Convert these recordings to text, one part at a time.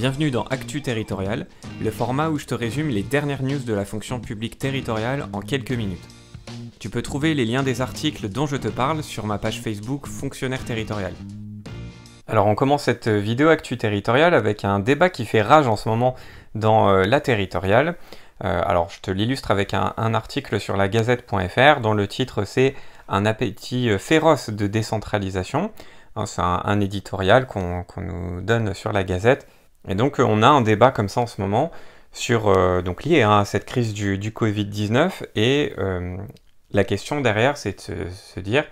Bienvenue dans Actu Territorial, le format où je te résume les dernières news de la fonction publique territoriale en quelques minutes. Tu peux trouver les liens des articles dont je te parle sur ma page Facebook Fonctionnaire Territorial. Alors on commence cette vidéo Actu Territorial avec un débat qui fait rage en ce moment dans la territoriale. Alors je te l'illustre avec un article sur la Gazette.fr dont le titre c'est « Un appétit féroce de décentralisation ». C'est un éditorial qu'on nous donne sur la Gazette. Et donc on a un débat comme ça en ce moment sur, donc lié à cette crise du Covid-19 et la question derrière c'est de se dire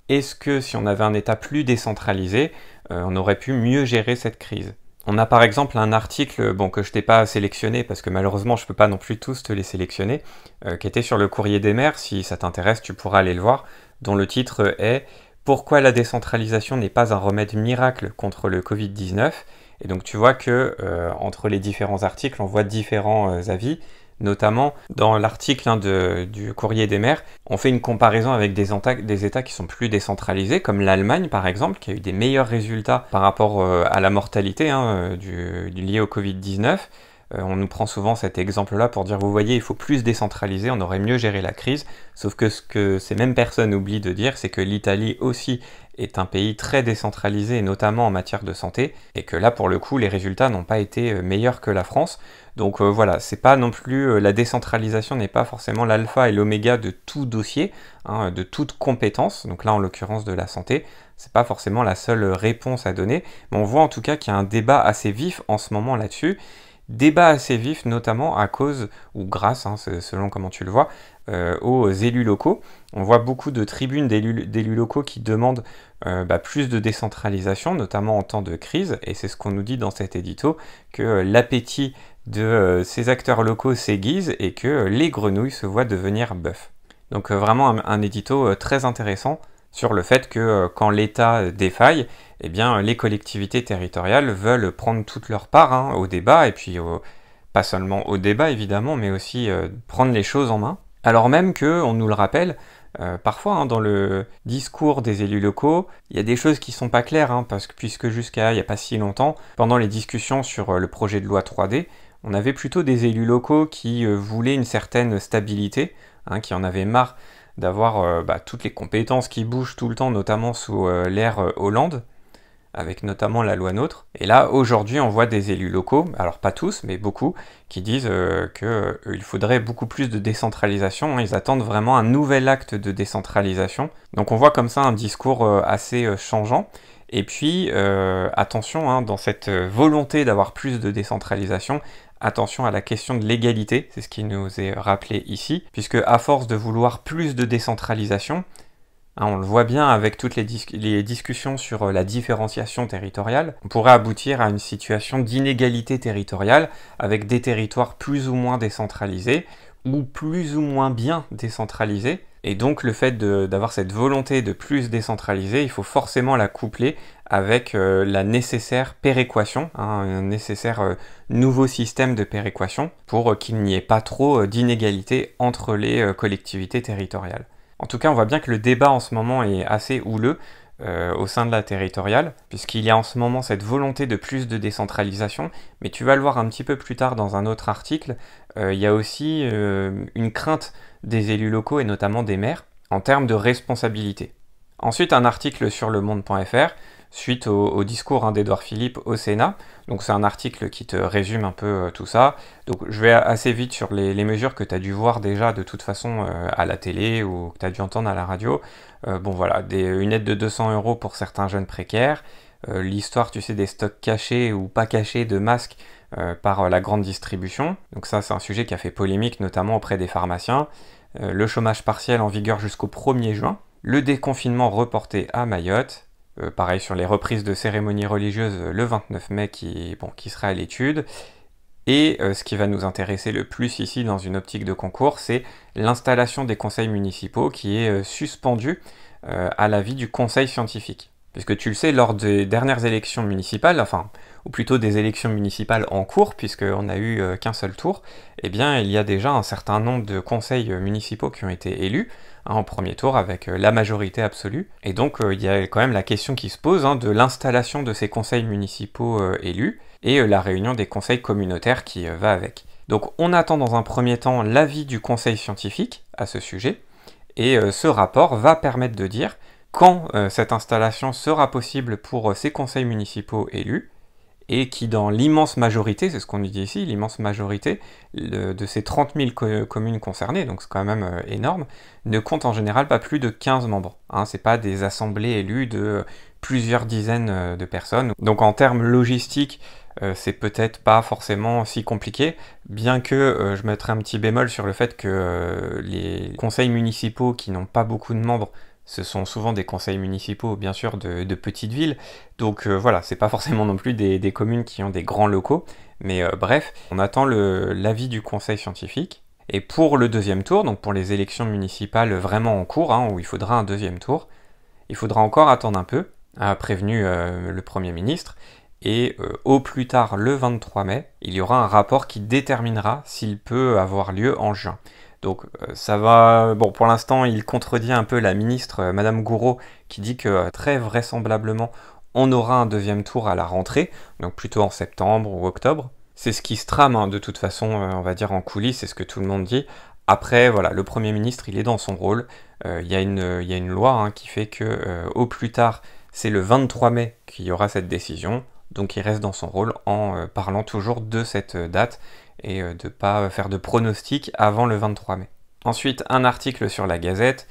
est-ce que si on avait un État plus décentralisé, on aurait pu mieux gérer cette crise? On a par exemple un article que je t'ai pas sélectionné parce que malheureusement je peux pas non plus tous te les sélectionner, qui était sur le Courrier des maires. Si ça t'intéresse tu pourras aller le voir, dont le titre est « Pourquoi la décentralisation n'est pas un remède miracle contre le Covid-19 ?» Et donc tu vois que entre les différents articles, on voit différents avis, notamment dans l'article du Courrier des maires, on fait une comparaison avec des États qui sont plus décentralisés, comme l'Allemagne par exemple, qui a eu des meilleurs résultats par rapport à la mortalité liée au Covid-19. On nous prend souvent cet exemple-là pour dire, vous voyez, il faut plus décentraliser, on aurait mieux géré la crise. Sauf que ce que ces mêmes personnes oublient de dire, c'est que l'Italie aussi est un pays très décentralisé, notamment en matière de santé, et que là, pour le coup, les résultats n'ont pas été meilleurs que la France. Donc voilà, c'est pas non plus, la décentralisation n'est pas forcément l'alpha et l'oméga de tout dossier, de toute compétence, donc là en l'occurrence de la santé, c'est pas forcément la seule réponse à donner, mais on voit en tout cas qu'il y a un débat assez vif en ce moment là-dessus. Débat assez vif notamment à cause, ou grâce, selon comment tu le vois, aux élus locaux. On voit beaucoup de tribunes d'élus locaux qui demandent plus de décentralisation, notamment en temps de crise, et c'est ce qu'on nous dit dans cet édito, que l'appétit de ces acteurs locaux s'aiguise et que les grenouilles se voient devenir bœufs. Donc vraiment un édito très intéressant sur le fait que quand l'État défaille, eh bien, les collectivités territoriales veulent prendre toute leur part au débat, et puis pas seulement au débat évidemment, mais aussi prendre les choses en main. Alors même que, on nous le rappelle, parfois dans le discours des élus locaux, il y a des choses qui sont pas claires, puisque jusqu'à il n'y a pas si longtemps, pendant les discussions sur le projet de loi 3D, on avait plutôt des élus locaux qui voulaient une certaine stabilité, qui en avaient marre d'avoir toutes les compétences qui bougent tout le temps, notamment sous l'ère Hollande, avec notamment la loi NOTRe. Et là, aujourd'hui, on voit des élus locaux, alors pas tous, mais beaucoup, qui disent qu'il faudrait beaucoup plus de décentralisation. Ils attendent vraiment un nouvel acte de décentralisation. Donc on voit comme ça un discours assez changeant. Et puis, attention, dans cette volonté d'avoir plus de décentralisation, attention à la question de l'égalité, c'est ce qui nous est rappelé ici, puisque à force de vouloir plus de décentralisation, on le voit bien avec toutes les discussions sur la différenciation territoriale, on pourrait aboutir à une situation d'inégalité territoriale avec des territoires plus ou moins décentralisés ou plus ou moins bien décentralisés. Et donc le fait d'avoir cette volonté de plus décentraliser, il faut forcément la coupler avec la nécessaire péréquation, un nécessaire nouveau système de péréquation pour qu'il n'y ait pas trop d'inégalités entre les collectivités territoriales. En tout cas, on voit bien que le débat en ce moment est assez houleux au sein de la territoriale, puisqu'il y a en ce moment cette volonté de plus de décentralisation, mais tu vas le voir un petit peu plus tard dans un autre article, il y a aussi une crainte des élus locaux et notamment des maires en termes de responsabilité. Ensuite, un article sur lemonde.fr suite au discours d'Édouard Philippe au Sénat. Donc c'est un article qui te résume un peu tout ça. Donc je vais assez vite sur les mesures que tu as dû voir déjà de toute façon à la télé ou que tu as dû entendre à la radio. Une aide de 200 € pour certains jeunes précaires. L'histoire, tu sais, des stocks cachés ou pas cachés de masques par la grande distribution. Donc ça, c'est un sujet qui a fait polémique, notamment auprès des pharmaciens. Le chômage partiel en vigueur jusqu'au 1er juin. Le déconfinement reporté à Mayotte. Pareil sur les reprises de cérémonies religieuses le 29 mai qui sera à l'étude. Et ce qui va nous intéresser le plus ici dans une optique de concours, c'est l'installation des conseils municipaux qui est suspendue à l'avis du conseil scientifique. Puisque tu le sais, lors des dernières élections municipales, enfin, ou plutôt des élections municipales en cours, puisqu'on n'a eu qu'un seul tour, eh bien, il y a déjà un certain nombre de conseils municipaux qui ont été élus, hein, en premier tour avec la majorité absolue. Et donc, il y a quand même la question qui se pose, hein, de l'installation de ces conseils municipaux élus, et la réunion des conseils communautaires qui va avec. Donc on attend dans un premier temps l'avis du conseil scientifique à ce sujet, et ce rapport va permettre de dire quand cette installation sera possible pour ces conseils municipaux élus, et qui dans l'immense majorité, c'est ce qu'on nous dit ici, l'immense majorité de ces 30 000 communes concernées, donc c'est quand même énorme, ne compte en général pas plus de 15 membres. Hein, c'est pas des assemblées élues de plusieurs dizaines de personnes. Donc en termes logistiques, c'est peut-être pas forcément si compliqué, bien que je mettrai un petit bémol sur le fait que les conseils municipaux qui n'ont pas beaucoup de membres, ce sont souvent des conseils municipaux, bien sûr, de petites villes. Donc voilà, c'est pas forcément non plus des communes qui ont des grands locaux. Mais bref, on attend l'avis du conseil scientifique. Et pour le deuxième tour, donc pour les élections municipales vraiment en cours, hein, où il faudra un deuxième tour, il faudra encore attendre un peu, a prévenu le Premier ministre. Et au plus tard, le 23 mai, il y aura un rapport qui déterminera s'il peut avoir lieu en juin. Donc ça va... Bon, pour l'instant, il contredit un peu la ministre, Madame Gourault, qui dit que très vraisemblablement, on aura un deuxième tour à la rentrée, donc plutôt en septembre ou octobre. C'est ce qui se trame, hein, de toute façon, on va dire en coulisses, c'est ce que tout le monde dit. Après, voilà, le Premier ministre, il est dans son rôle. Il y a une loi, hein, qui fait que au plus tard, c'est le 23 mai qu'il y aura cette décision. Donc il reste dans son rôle en parlant toujours de cette date et de ne pas faire de pronostics avant le 23 mai. Ensuite, un article sur la Gazette,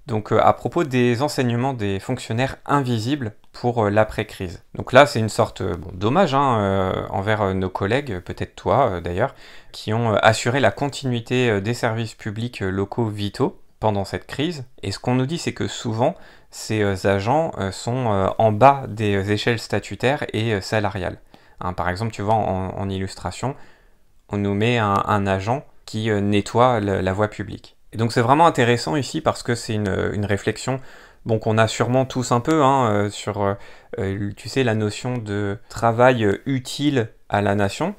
donc à propos des enseignements des fonctionnaires invisibles pour l'après-crise. Donc là, c'est une sorte d'hommage, hein, envers nos collègues, peut-être toi d'ailleurs, qui ont assuré la continuité des services publics locaux vitaux pendant cette crise. Et ce qu'on nous dit, c'est que souvent, ces agents sont en bas des échelles statutaires et salariales. Hein, par exemple, tu vois, en illustration, on nous met un agent qui nettoie la voie publique. Et donc c'est vraiment intéressant ici parce que c'est une réflexion qu'on a sûrement tous un peu, hein, sur tu sais, la notion de travail utile à la nation.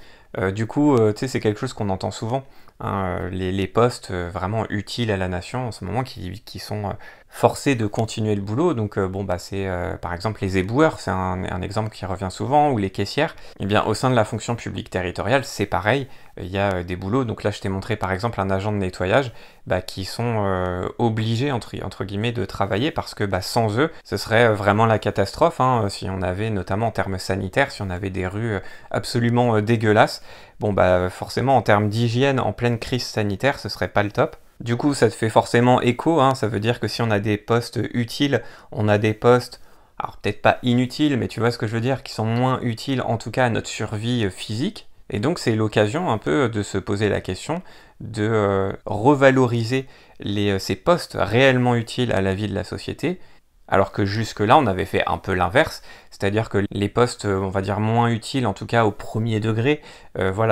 Du coup, tu sais, c'est quelque chose qu'on entend souvent, hein, les postes vraiment utiles à la nation en ce moment qui sont forcés de continuer le boulot. Donc c'est par exemple les éboueurs, c'est un exemple qui revient souvent, ou les caissières. Et bien au sein de la fonction publique territoriale, c'est pareil, il y a des boulots. Donc là je t'ai montré par exemple un agent de nettoyage qui sont obligés entre guillemets de travailler parce que sans eux ce serait vraiment la catastrophe, hein, si on avait, notamment en termes sanitaires, si on avait des rues absolument dégueulasses. Forcément en termes d'hygiène en pleine crise sanitaire, ce serait pas le top. Du coup, ça te fait forcément écho, hein, ça veut dire que si on a des postes utiles, on a des postes, alors peut-être pas inutiles, mais tu vois ce que je veux dire, qui sont moins utiles en tout cas à notre survie physique. Et donc c'est l'occasion un peu de se poser la question de revaloriser ces postes réellement utiles à la vie de la société, alors que jusque-là on avait fait un peu l'inverse, c'est-à-dire que les postes, on va dire moins utiles, en tout cas au premier degré,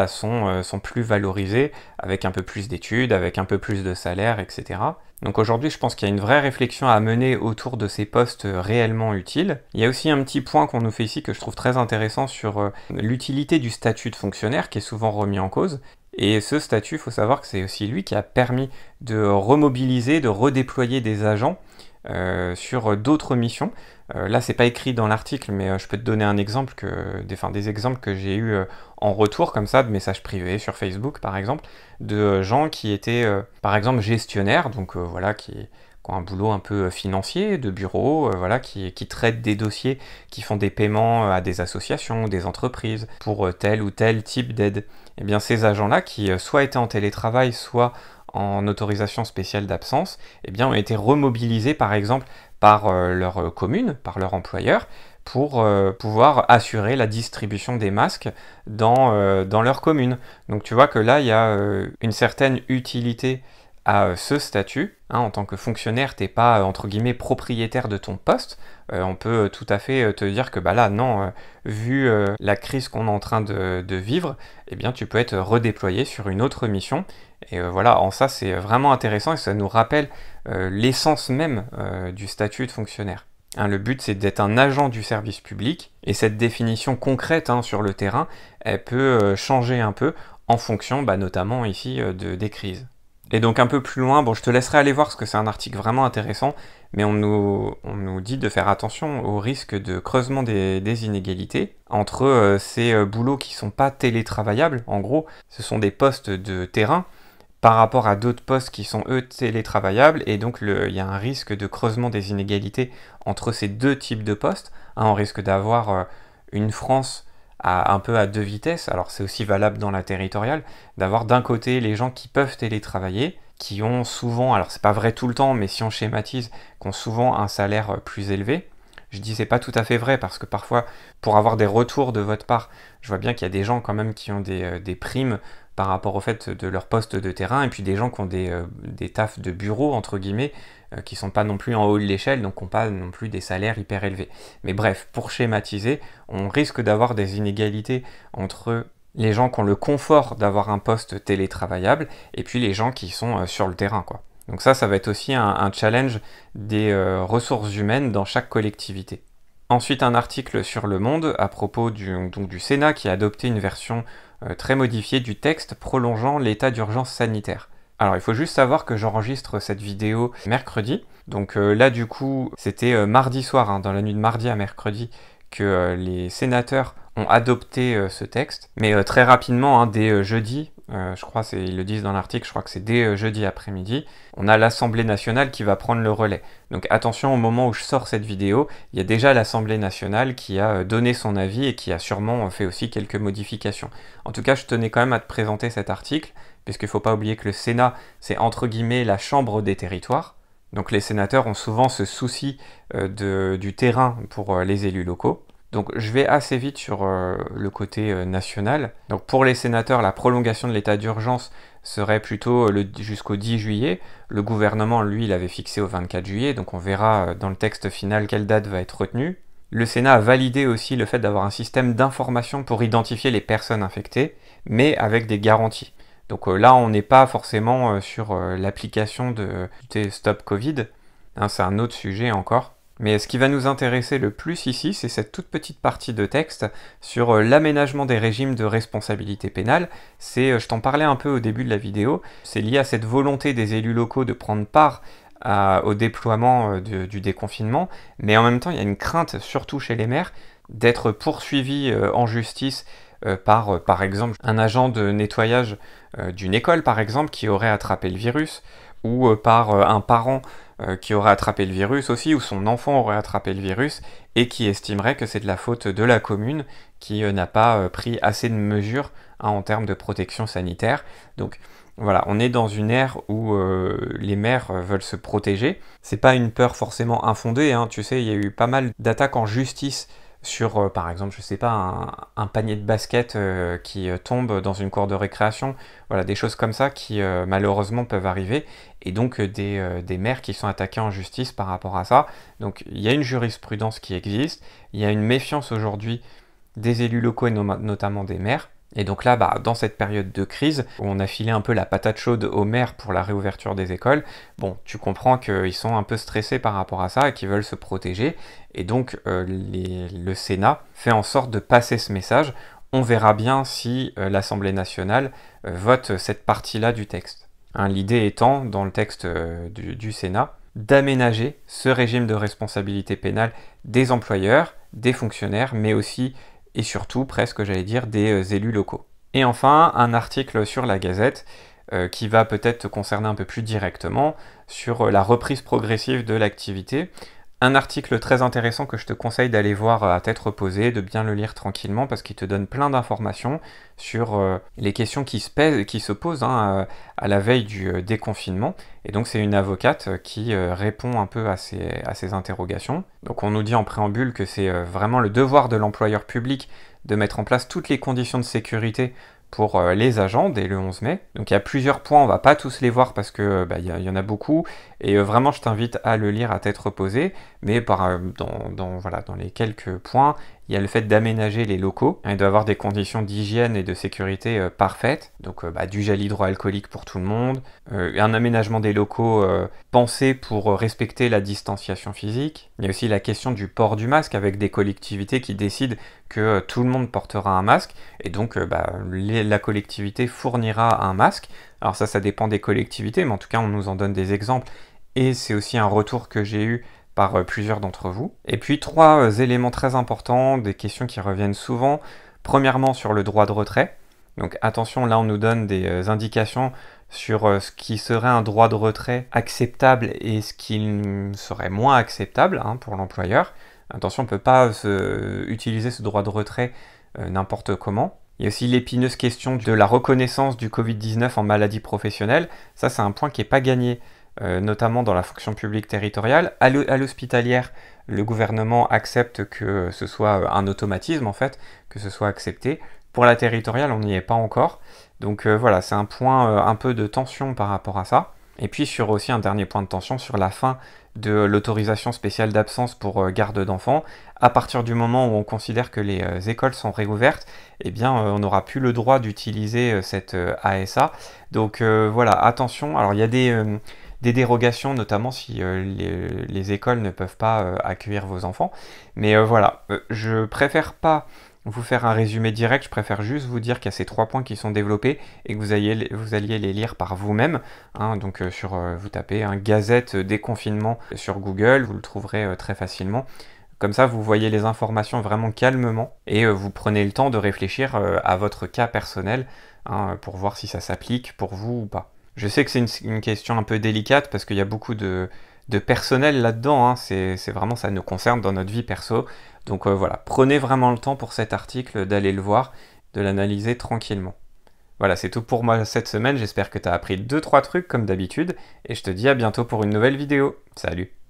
sont plus valorisés, avec un peu plus d'études, avec un peu plus de salaire, etc. Donc aujourd'hui, je pense qu'il y a une vraie réflexion à mener autour de ces postes réellement utiles. Il y a aussi un petit point qu'on nous fait ici que je trouve très intéressant sur l'utilité du statut de fonctionnaire, qui est souvent remis en cause. Et ce statut, il faut savoir que c'est aussi lui qui a permis de remobiliser, de redéployer des agents sur d'autres missions. Là, c'est pas écrit dans l'article, mais je peux te donner un exemple des exemples que j'ai eu en retour, comme ça, de messages privés sur Facebook, par exemple, de gens qui étaient, par exemple, gestionnaires, donc qui ont un boulot un peu financier, de bureau, qui traitent des dossiers, qui font des paiements à des associations, des entreprises, pour tel ou tel type d'aide. Et bien, ces agents-là, qui soit étaient en télétravail, soit en autorisation spéciale d'absence, ont été remobilisés par exemple par leur commune, par leur employeur, pour pouvoir assurer la distribution des masques dans leur commune. Donc tu vois que là, il y a une certaine utilité à ce statut. Hein, en tant que fonctionnaire, t'es pas entre guillemets propriétaire de ton poste. On peut tout à fait te dire que là, non, vu la crise qu'on est en train de vivre, tu peux être redéployé sur une autre mission. Et en ça, c'est vraiment intéressant et ça nous rappelle l'essence même du statut de fonctionnaire. Hein, le but, c'est d'être un agent du service public, et cette définition concrète sur le terrain, elle peut changer un peu en fonction, notamment ici, des crises. Et donc un peu plus loin, bon, je te laisserai aller voir parce que c'est un article vraiment intéressant, mais on nous dit de faire attention au risque de creusement des inégalités entre ces boulots qui sont pas télétravaillables. En gros, ce sont des postes de terrain par rapport à d'autres postes qui sont eux télétravaillables, et donc il y a un risque de creusement des inégalités entre ces deux types de postes. On risque d'avoir une France un peu à deux vitesses, alors c'est aussi valable dans la territoriale, d'avoir d'un côté les gens qui peuvent télétravailler, qui ont souvent, alors c'est pas vrai tout le temps, mais si on schématise, qui ont souvent un salaire plus élevé. Je dis c'est pas tout à fait vrai parce que parfois, pour avoir des retours de votre part, je vois bien qu'il y a des gens quand même qui ont des primes par rapport au fait de leur poste de terrain, et puis des gens qui ont des tafs de bureau, entre guillemets, qui sont pas non plus en haut de l'échelle, donc qui n'ont pas non plus des salaires hyper élevés. Mais bref, pour schématiser, on risque d'avoir des inégalités entre les gens qui ont le confort d'avoir un poste télétravaillable, et puis les gens qui sont sur le terrain, quoi. Donc ça va être aussi un challenge des ressources humaines dans chaque collectivité. Ensuite, un article sur Le Monde à propos du Sénat qui a adopté une version très modifiée du texte prolongeant l'état d'urgence sanitaire. Alors il faut juste savoir que j'enregistre cette vidéo mercredi, donc là du coup c'était mardi soir, dans la nuit de mardi à mercredi, que les sénateurs ont adopté ce texte, mais très rapidement, dès jeudi, je crois, ils le disent dans l'article, je crois que c'est dès jeudi après-midi, on a l'Assemblée nationale qui va prendre le relais. Donc attention, au moment où je sors cette vidéo, il y a déjà l'Assemblée nationale qui a donné son avis et qui a sûrement fait aussi quelques modifications. En tout cas, je tenais quand même à te présenter cet article, puisqu'il ne faut pas oublier que le Sénat, c'est entre guillemets la chambre des territoires. Donc les sénateurs ont souvent ce souci du terrain pour les élus locaux. Donc je vais assez vite sur le côté national. Donc pour les sénateurs, la prolongation de l'état d'urgence serait plutôt jusqu'au 10 juillet. Le gouvernement, lui, l'avait fixé au 24 juillet, donc on verra dans le texte final quelle date va être retenue. Le Sénat a validé aussi le fait d'avoir un système d'information pour identifier les personnes infectées, mais avec des garanties. Donc là, on n'est pas forcément sur l'application du Stop Covid. C'est un autre sujet encore. Mais ce qui va nous intéresser le plus ici, c'est cette toute petite partie de texte sur l'aménagement des régimes de responsabilité pénale. Je t'en parlais un peu au début de la vidéo, c'est lié à cette volonté des élus locaux de prendre part au déploiement du déconfinement, mais en même temps, il y a une crainte, surtout chez les maires, d'être poursuivis en justice par exemple, un agent de nettoyage d'une école, par exemple, qui aurait attrapé le virus, ou par un parent qui aurait attrapé le virus aussi, ou son enfant aurait attrapé le virus, et qui estimerait que c'est de la faute de la commune qui n'a pas pris assez de mesures en termes de protection sanitaire. Donc voilà, on est dans une ère où les maires veulent se protéger. C'est pas une peur forcément infondée, tu sais, il y a eu pas mal d'attaques en justice sur, par exemple, je sais pas, un panier de basket qui tombe dans une cour de récréation. Voilà, des choses comme ça qui malheureusement peuvent arriver, et donc des maires qui sont attaqués en justice par rapport à ça. Donc il y a une jurisprudence qui existe, il y a une méfiance aujourd'hui des élus locaux et notamment des maires. Et donc là, dans cette période de crise, où on a filé un peu la patate chaude aux maires pour la réouverture des écoles, bon, tu comprends qu'ils sont un peu stressés par rapport à ça et qu'ils veulent se protéger. Et donc, le Sénat fait en sorte de passer ce message. On verra bien si l'Assemblée nationale vote cette partie-là du texte. L'idée étant, dans le texte du Sénat, d'aménager ce régime de responsabilité pénale des employeurs, des fonctionnaires, mais aussi et surtout, presque j'allais dire, des élus locaux. Et enfin, un article sur la Gazette qui va peut-être te concerner un peu plus directement sur la reprise progressive de l'activité. Un article très intéressant que je te conseille d'aller voir à tête reposée, de bien le lire tranquillement parce qu'il te donne plein d'informations sur les questions qui se posent à la veille du déconfinement. Et donc c'est une avocate qui répond un peu à ces interrogations. Donc on nous dit en préambule que c'est vraiment le devoir de l'employeur public de mettre en place toutes les conditions de sécurité pour les agents dès le 11 mai. Donc il y a plusieurs points, on va pas tous les voir parce que y en a beaucoup, et vraiment je t'invite à le lire à tête reposée, mais voilà, dans les quelques points, il y a le fait d'aménager les locaux. Il doit y avoir des conditions d'hygiène et de sécurité parfaites, donc du gel hydroalcoolique pour tout le monde, un aménagement des locaux pensé pour respecter la distanciation physique. Il y a aussi la question du port du masque avec des collectivités qui décident que tout le monde portera un masque, et donc la collectivité fournira un masque. Alors ça dépend des collectivités, mais en tout cas on nous en donne des exemples, et c'est aussi un retour que j'ai eu par plusieurs d'entre vous. Et puis 3 éléments très importants, des questions qui reviennent souvent. Premièrement sur le droit de retrait. Donc attention, là on nous donne des indications sur ce qui serait un droit de retrait acceptable et ce qui serait moins acceptable pour l'employeur. Attention, on ne peut pas utiliser ce droit de retrait n'importe comment. Il y a aussi l'épineuse question de la reconnaissance du Covid-19 en maladie professionnelle. Ça, c'est un point qui n'est pas gagné, notamment dans la fonction publique territoriale. À l'hospitalière, le gouvernement accepte que ce soit un automatisme, en fait, que ce soit accepté. Pour la territoriale, on n'y est pas encore. Donc voilà, c'est un point un peu de tension par rapport à ça. Et puis sur aussi un dernier point de tension sur la fin de l'autorisation spéciale d'absence pour garde d'enfants. À partir du moment où on considère que les écoles sont réouvertes, eh bien on n'aura plus le droit d'utiliser cette ASA. Donc voilà, attention. Alors il y a des dérogations, notamment si les écoles ne peuvent pas accueillir vos enfants. Mais voilà, je préfère pas vous faire un résumé direct, je préfère juste vous dire qu'il y a ces 3 points qui sont développés et que vous alliez les lire par vous-même. Donc vous tapez Gazette déconfinement sur Google, vous le trouverez très facilement. Comme ça, vous voyez les informations vraiment calmement et vous prenez le temps de réfléchir à votre cas personnel pour voir si ça s'applique pour vous ou pas. Je sais que c'est une question un peu délicate parce qu'il y a beaucoup de personnel là-dedans, c'est vraiment, ça nous concerne dans notre vie perso. Donc voilà, prenez vraiment le temps pour cet article d'aller le voir, de l'analyser tranquillement. Voilà, c'est tout pour moi cette semaine, j'espère que tu as appris 2-3 trucs comme d'habitude, et je te dis à bientôt pour une nouvelle vidéo. Salut!